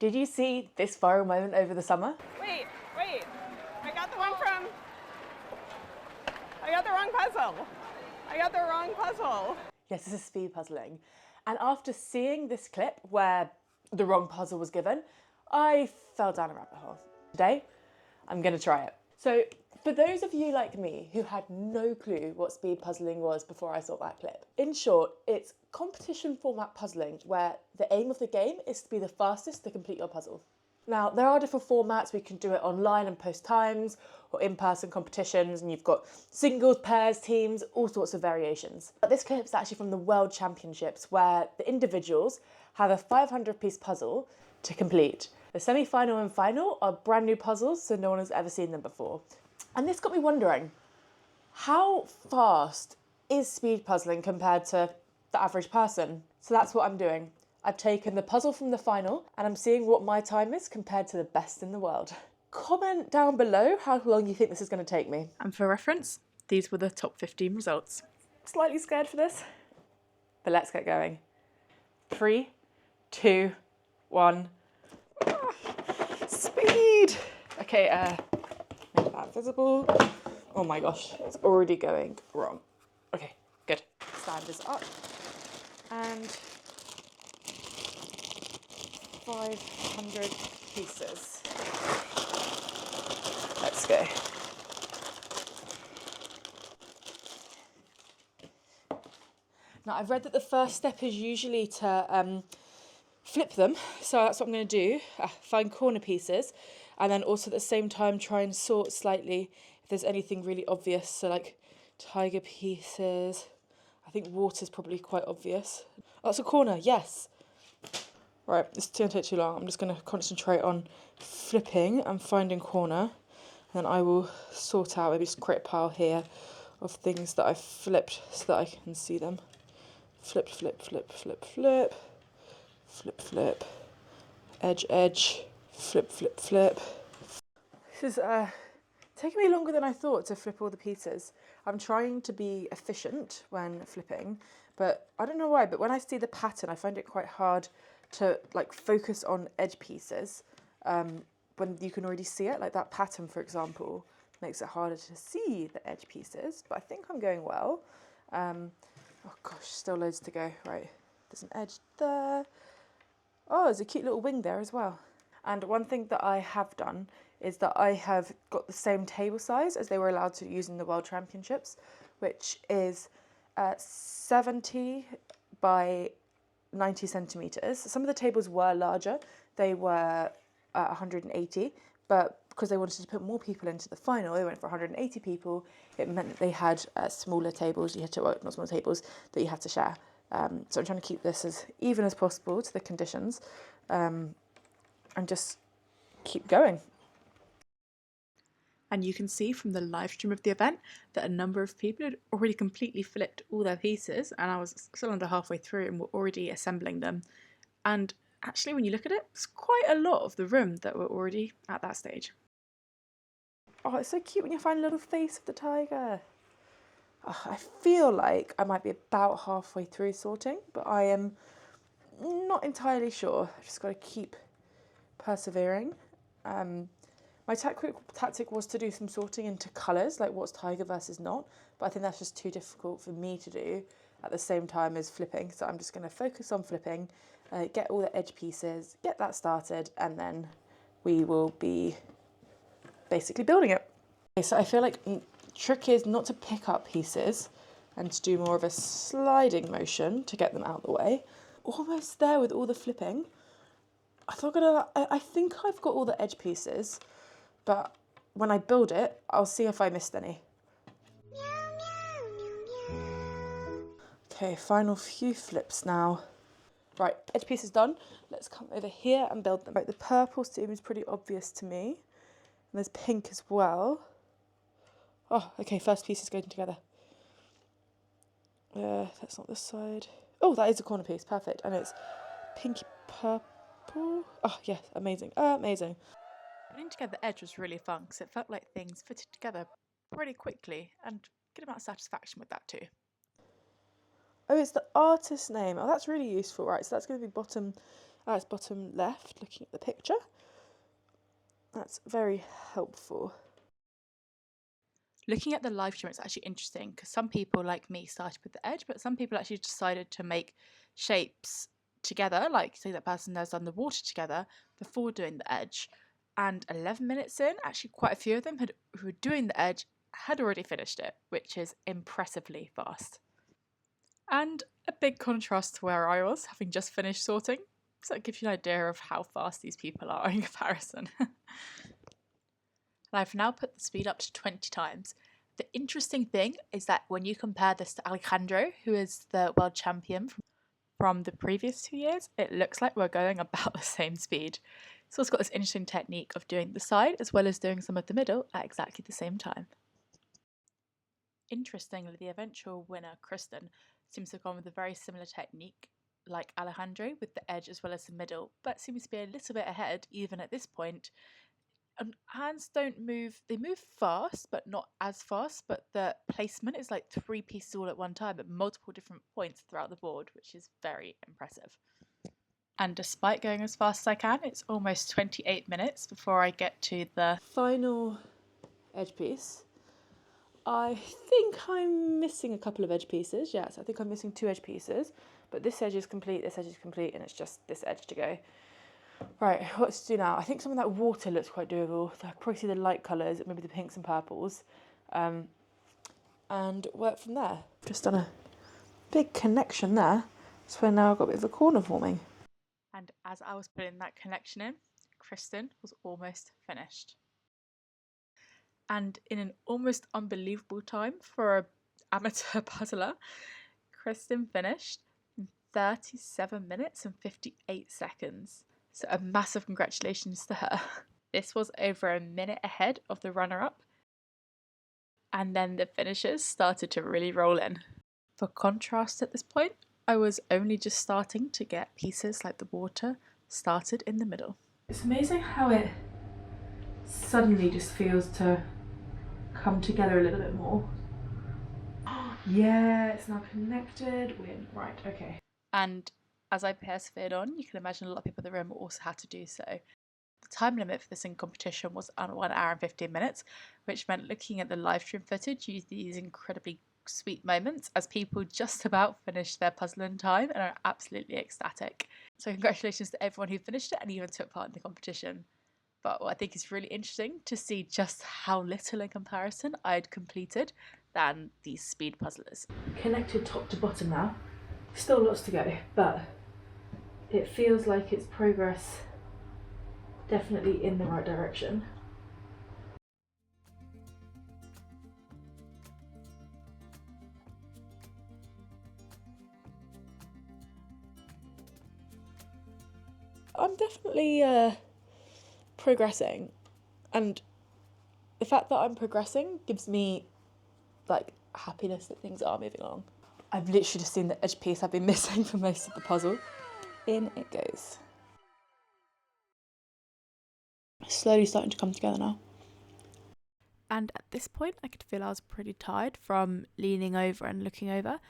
Did you see this viral moment over the summer? Wait. I got the wrong puzzle. Yes, this is speed puzzling. And after seeing this clip where the wrong puzzle was given, I fell down a rabbit hole. Today, I'm gonna try it. So for those of you like me who had no clue what speed puzzling was before I saw that clip, in short, it's competition format puzzling where the aim of the game is to be the fastest to complete your puzzle. Now, there are different formats. We can do it online and post times or in-person competitions, and you've got singles, pairs, teams, all sorts of variations. But this clip is actually from the World Championships where the individuals have a 500-piece puzzle to complete. The semi-final and final are brand new puzzles, so no one has ever seen them before. And this got me wondering, how fast is speed puzzling compared to the average person? So that's what I'm doing. I've taken the puzzle from the final and I'm seeing what my time is compared to the best in the world. Comment down below how long you think this is going to take me. And for reference, these were the top 15 results. Slightly scared for this, but let's get going. 3, 2, 1. Speed! Okay, make that visible. Oh my gosh, it's already going wrong. Okay, good. Stand this up and 500 pieces. Let's go. Now, I've read that the first step is usually to flip them, so that's what I'm going to do. Find corner pieces, and then also at the same time try and sort slightly if there's anything really obvious, so like tiger pieces. I think water's probably quite obvious. Oh, that's a corner, yes. Right, this is going to take too long. I'm just going to concentrate on flipping and finding corner. And then I will sort out, maybe just create a pile here of things that I've flipped so that I can see them. Flip, flip, flip, flip, flip. Flip, flip. Edge, edge. Flip, flip, flip. This is taking me longer than I thought to flip all the pieces. I'm trying to be efficient when flipping, but I don't know why, but when I see the pattern, I find it quite hard to like focus on edge pieces when you can already see it. Like that pattern, for example, makes it harder to see the edge pieces, but I think I'm going well. Oh gosh, still loads to go. Right, there's an edge there. Oh, there's a cute little wing there as well. And one thing that I have done is that I have got the same table size as they were allowed to use in the World Championships, which is 70 by 90 centimetres. Some of the tables were larger, they were 180, but because they wanted to put more people into the final, they went for 180 people. It meant that they had smaller tables, you had to, well, not small tables, that you had to share. So I'm trying to keep this as even as possible to the conditions and just keep going. And you can see from the live stream of the event that a number of people had already completely flipped all their pieces, and I was still under halfway through and were already assembling them. And actually, when you look at it, it's quite a lot of the room that were already at that stage. Oh, it's so cute when you find a little face of the tiger. Oh, I feel like I might be about halfway through sorting, but I am not entirely sure. I've just got to keep persevering. My tactic was to do some sorting into colours, like what's tiger versus not, but I think that's just too difficult for me to do at the same time as flipping. So I'm just going to focus on flipping, get all the edge pieces, get that started, and then we will be basically building it. Okay, so I feel like the trick is not to pick up pieces and to do more of a sliding motion to get them out the way. Almost there with all the flipping. I think I've got all the edge pieces, but when I build it, I'll see if I missed any. Okay, final few flips now. Right, edge piece is done. Let's come over here and build them. Right, the purple seems pretty obvious to me. And there's pink as well. Oh, okay, first pieces going together. That's not this side. Oh, that is a corner piece, perfect. And it's pinky purple. Oh, yes, amazing, amazing. Putting together the edge was really fun because it felt like things fitted together pretty quickly, and good amount of satisfaction with that too. Oh, it's the artist name. Oh, that's really useful, right? So that's going to be bottom It's bottom left, looking at the picture. That's very helpful. Looking at the live stream, it's actually interesting because some people, like me, started with the edge, but some people actually decided to make shapes together, like say that person has done the water together before doing the edge. And 11 minutes in, actually quite a few of them who were doing the edge had already finished it, which is impressively fast. And a big contrast to where I was, having just finished sorting. So that gives you an idea of how fast these people are in comparison. And I've now put the speed up to 20 times. The interesting thing is that when you compare this to Alejandro, who is the world champion from the previous 2 years, it looks like we're going about the same speed. It's also got this interesting technique of doing the side as well as doing some of the middle at exactly the same time. Interestingly, the eventual winner, Kristen, seems to have gone with a very similar technique like Alejandro with the edge as well as the middle, but seems to be a little bit ahead even at this point. And hands don't move, they move fast, but not as fast, but the placement is like 3 pieces all at one time at multiple different points throughout the board, which is very impressive. And despite going as fast as I can, it's almost 28 minutes before I get to the final edge piece. I think I'm missing a couple of edge pieces. Yes, I think I'm missing 2 edge pieces, but this edge is complete, this edge is complete, and it's just this edge to go. Right, what to do now? I think some of that water looks quite doable. I can probably see the light colours, maybe the pinks and purples, and work from there. Just done a big connection there, so now I've got a bit of a corner forming. And as I was putting that connection in, Kristen was almost finished. And in an almost unbelievable time for an amateur puzzler, Kristen finished in 37 minutes and 58 seconds. So a massive congratulations to her. This was over a minute ahead of the runner-up. And then the finishers started to really roll in. For contrast at this point, I was only just starting to get pieces like the water started in the middle. It's amazing how it suddenly just feels to come together a little bit more. Yeah, it's now connected. Right, okay. And as I persevered on, you can imagine a lot of people in the room also had to do so. The time limit for this in competition was 1 hour and 15 minutes, which meant looking at the live stream footage, you these incredibly sweet moments as people just about finished their puzzle in time and are absolutely ecstatic. So congratulations to everyone who finished it and even took part in the competition. But what I think is really interesting to see just how little in comparison I'd completed than these speed puzzlers. Connected top to bottom now. Still lots to go, but it feels like it's progress definitely in the right direction. I'm definitely progressing, and the fact that I'm progressing gives me like happiness that things are moving along. I've literally just seen the edge piece I've been missing for most of the puzzle. In it goes. Slowly starting to come together now. And at this point, I could feel I was pretty tired from leaning over and looking over,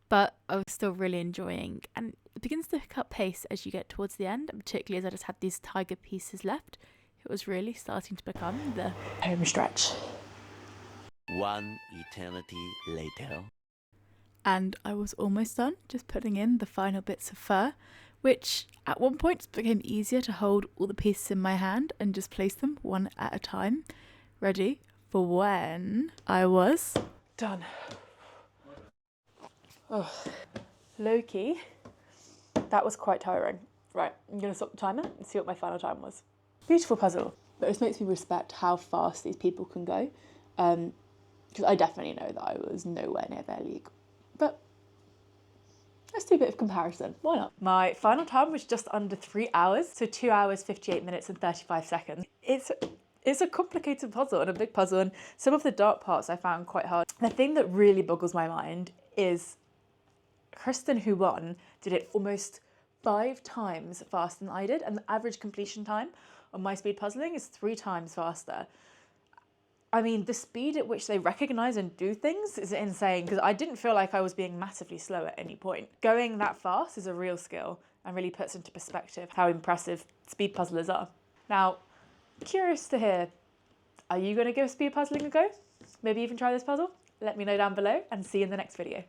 but I was still really enjoying. And it begins to pick up pace as you get towards the end, and particularly as I just had these tiger pieces left. It was really starting to become the home stretch. 1 eternity later. And I was almost done, just putting in the final bits of fur, which at one point became easier to hold all the pieces in my hand and just place them one at a time, ready for when I was done. Oh, low key, that was quite tiring. Right, I'm going to stop the timer and see what my final time was. Beautiful puzzle, but it just makes me respect how fast these people can go, because I definitely know that I was nowhere near their league. But let's do a bit of comparison. Why not? My final time was just under 3 hours, so 2 hours, 58 minutes and 35 seconds. It's a complicated puzzle and a big puzzle, and some of the dark parts I found quite hard. The thing that really boggles my mind is Kristen, who won, did it almost 5 times faster than I did, and the average completion time on my speed puzzling is 3 times faster. I mean, the speed at which they recognise and do things is insane, because I didn't feel like I was being massively slow at any point. Going that fast is a real skill, and really puts into perspective how impressive speed puzzlers are. Now, curious to hear, are you going to give speed puzzling a go? Maybe even try this puzzle? Let me know down below and see you in the next video.